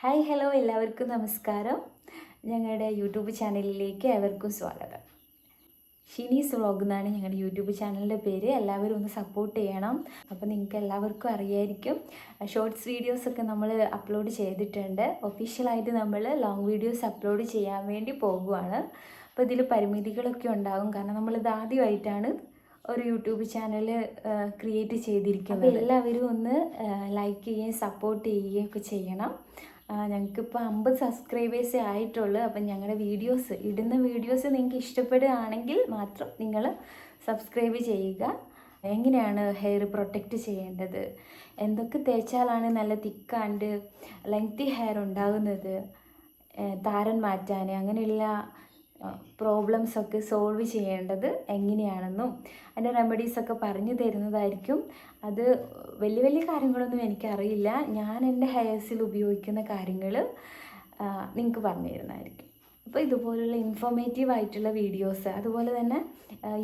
Hi hello എല്ലാവർക്കും നമസ്കാരം. ഞങ്ങളുടെ യൂട്യൂബ് ചാനലിലേക്ക് ഏവർക്കും സ്വാഗതം. ഷിനീസ് വ്ളോഗ് എന്നാണ് ഞങ്ങളുടെ യൂട്യൂബ് ചാനലിൻ്റെ പേര്. എല്ലാവരും ഒന്ന് സപ്പോർട്ട് ചെയ്യണം. അപ്പോൾ നിങ്ങൾക്ക് എല്ലാവർക്കും അറിയായിരിക്കും, ഷോർട്സ് വീഡിയോസൊക്കെ നമ്മൾ അപ്ലോഡ് ചെയ്തിട്ടുണ്ട്. ഒഫീഷ്യലായിട്ട് നമ്മൾ ലോങ് വീഡിയോസ് അപ്ലോഡ് ചെയ്യാൻ വേണ്ടി പോകുവാണ്. അപ്പോൾ ഇതിൽ പരിമിതികളൊക്കെ ഉണ്ടാകും, കാരണം നമ്മളിത് ആദ്യമായിട്ടാണ് ഒരു യൂട്യൂബ് ചാനൽ ക്രിയേറ്റ് ചെയ്തിരിക്കുന്നത്. അപ്പോൾ എല്ലാവരും ഒന്ന് ലൈക്ക് ചെയ്യുകയും സപ്പോർട്ട് ചെയ്യുകയും ഒക്കെ ചെയ്യണം. ഞങ്ങൾക്കിപ്പോൾ 50 സബ്സ്ക്രൈബേഴ്സേ ആയിട്ടുള്ളൂ. അപ്പം ഞങ്ങളുടെ ഇടുന്ന വീഡിയോസ് നിങ്ങൾക്ക് ഇഷ്ടപ്പെടുകയാണെങ്കിൽ മാത്രം നിങ്ങൾ സബ്സ്ക്രൈബ് ചെയ്യുക. എങ്ങനെയാണ് ഹെയർ പ്രൊട്ടക്റ്റ് ചെയ്യേണ്ടത്, എന്തൊക്കെ തേച്ചാലാണ് നല്ല തിക്കാണ്ട് ലെങ്തി ഹെയർ ഉണ്ടാകുന്നത്, താരൻ മാറ്റാൻ, അങ്ങനെയുള്ള പ്രോബ്ലംസൊക്കെ സോൾവ് ചെയ്യേണ്ടത് എങ്ങനെയാണെന്നും അതിൻ്റെ റെമഡീസൊക്കെ പറഞ്ഞു തരുന്നതായിരിക്കും. അത് വലിയ വലിയ കാര്യങ്ങളൊന്നും എനിക്കറിയില്ല. ഞാൻ എൻ്റെ ഹെയർസിൽ ഉപയോഗിക്കുന്ന കാര്യങ്ങൾ നിങ്ങൾക്ക് പറഞ്ഞു തരുന്നതായിരിക്കും. അപ്പോൾ ഇതുപോലുള്ള ഇൻഫോർമേറ്റീവ് ആയിട്ടുള്ള വീഡിയോസ്, അതുപോലെ തന്നെ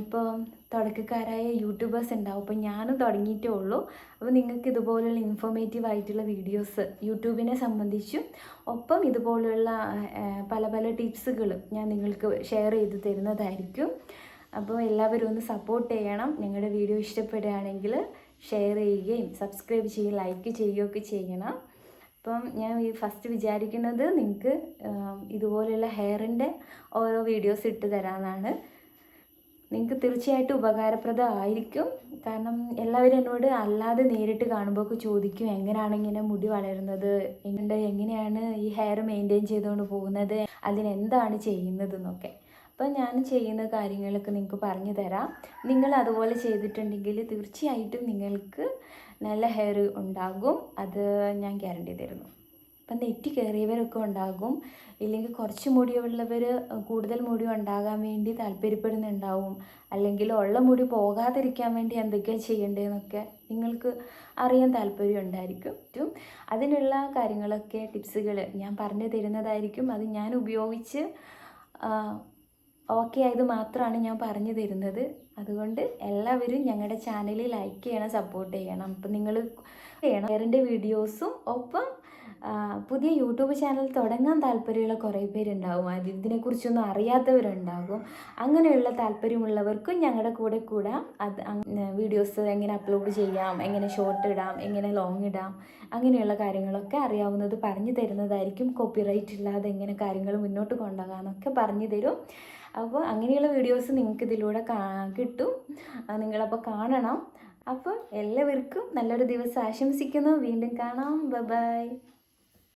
ഇപ്പോൾ തുടക്കക്കാരായ യൂട്യൂബേഴ്സ് ഉണ്ടാവും. അപ്പോൾ ഞാനും തുടങ്ങിയിട്ടേ ഉള്ളൂ. അപ്പോൾ നിങ്ങൾക്ക് ഇതുപോലുള്ള ഇൻഫോർമേറ്റീവ് ആയിട്ടുള്ള വീഡിയോസ് യൂട്യൂബിനെ സംബന്ധിച്ചും ഒപ്പം ഇതുപോലുള്ള പല പല ടിപ്സുകൾ ഞാൻ നിങ്ങൾക്ക് ഷെയർ ചെയ്ത് തരുന്നതായിരിക്കും. അപ്പോൾ എല്ലാവരും ഒന്ന് സപ്പോർട്ട് ചെയ്യണം. ഞങ്ങളുടെ വീഡിയോ ഇഷ്ടപ്പെടുകയാണെങ്കിൽ ഷെയർ ചെയ്യുകയും സബ്സ്ക്രൈബ് ചെയ്യുകയും ലൈക്ക് ചെയ്യുകയൊക്കെ ചെയ്യണം. അപ്പം ഞാൻ ഫസ്റ്റ് വിചാരിക്കുന്നത് നിങ്ങൾക്ക് ഇതുപോലെയുള്ള ഹെയറിൻ്റെ ഓരോ വീഡിയോസ് ഇട്ട് തരാമെന്നാണ്. നിങ്ങൾക്ക് തീർച്ചയായിട്ടും ഉപകാരപ്രദമായിരിക്കും. കാരണം എല്ലാവരും എന്നോട് അല്ലാതെ നേരിട്ട് കാണുമ്പോൾ ചോദിക്കും, എങ്ങനെയാണ് ഇങ്ങനെ മുടി വളരുന്നത്, എങ്ങനെയാണ് ഈ ഹെയർ മെയിൻറ്റെയിൻ ചെയ്തുകൊണ്ട് പോകുന്നത്, അതിനെന്താണ് ചെയ്യുന്നതെന്നൊക്കെ. അപ്പം ഞാൻ ചെയ്യുന്ന കാര്യങ്ങളൊക്കെ നിങ്ങൾക്ക് പറഞ്ഞു തരാം. നിങ്ങൾ അതുപോലെ ചെയ്തിട്ടുണ്ടെങ്കിൽ തീർച്ചയായിട്ടും നിങ്ങൾക്ക് നല്ല ഹെയർ ഉണ്ടാകും. അത് ഞാൻ ഗ്യാരണ്ടി തരുന്നു. അപ്പം നെറ്റി കയറിയവരൊക്കെ ഉണ്ടാകും, ഇല്ലെങ്കിൽ കുറച്ച് മുടിയുള്ളവർ കൂടുതൽ മുടി ഉണ്ടാകാൻ വേണ്ടി താല്പര്യപ്പെടുന്നുണ്ടാവും, അല്ലെങ്കിൽ ഉള്ള മുടി പോകാതിരിക്കാൻ വേണ്ടി എന്തൊക്കെയാണ് ചെയ്യേണ്ടതെന്നൊക്കെ നിങ്ങൾക്ക് അറിയാൻ താല്പര്യം ഉണ്ടായിരിക്കും. അതിനുള്ള കാര്യങ്ങളൊക്കെ ടിപ്സുകൾ ഞാൻ പറഞ്ഞു തരുന്നതായിരിക്കും. അത് ഞാൻ ഉപയോഗിച്ച് ഓക്കെ ആയത് മാത്രമാണ് ഞാൻ പറഞ്ഞു തരുന്നത്. അതുകൊണ്ട് എല്ലാവരും ഞങ്ങളുടെ ചാനൽ ലൈക്ക് ചെയ്യണം, സപ്പോർട്ട് ചെയ്യണം. അപ്പം നിങ്ങൾ ചെയ്യണം ഹെയറിൻ്റെ വീഡിയോസും ഒപ്പം പുതിയ യൂട്യൂബ് ചാനൽ തുടങ്ങാൻ താല്പര്യമുള്ള കുറേ പേരുണ്ടാകും, ഇതിനെക്കുറിച്ചൊന്നും അറിയാത്തവരുണ്ടാകും. അങ്ങനെയുള്ള താല്പര്യമുള്ളവർക്കും ഞങ്ങളുടെ കൂടെ കൂടാം. അത് വീഡിയോസ് എങ്ങനെ അപ്ലോഡ് ചെയ്യാം, എങ്ങനെ ഷോർട്ട് ഇടാം, എങ്ങനെ ലോങ് ഇടാം, അങ്ങനെയുള്ള കാര്യങ്ങളൊക്കെ അറിയാവുന്നത് പറഞ്ഞു തരുന്നതായിരിക്കും. കോപ്പിറൈറ്റ് ഇല്ലാതെ എങ്ങനെ കാര്യങ്ങൾ മുന്നോട്ട് കൊണ്ടുപോകാമെന്നൊക്കെ പറഞ്ഞു തരും. അപ്പോൾ അങ്ങനെയുള്ള വീഡിയോസ് നിങ്ങൾക്ക് ഇതിലൂടെ കിട്ടും. നിങ്ങളപ്പോൾ കാണണം. അപ്പോൾ എല്ലാവർക്കും നല്ലൊരു ദിവസം ആശംസിക്കുന്നു. വീണ്ടും കാണാം. ബൈ.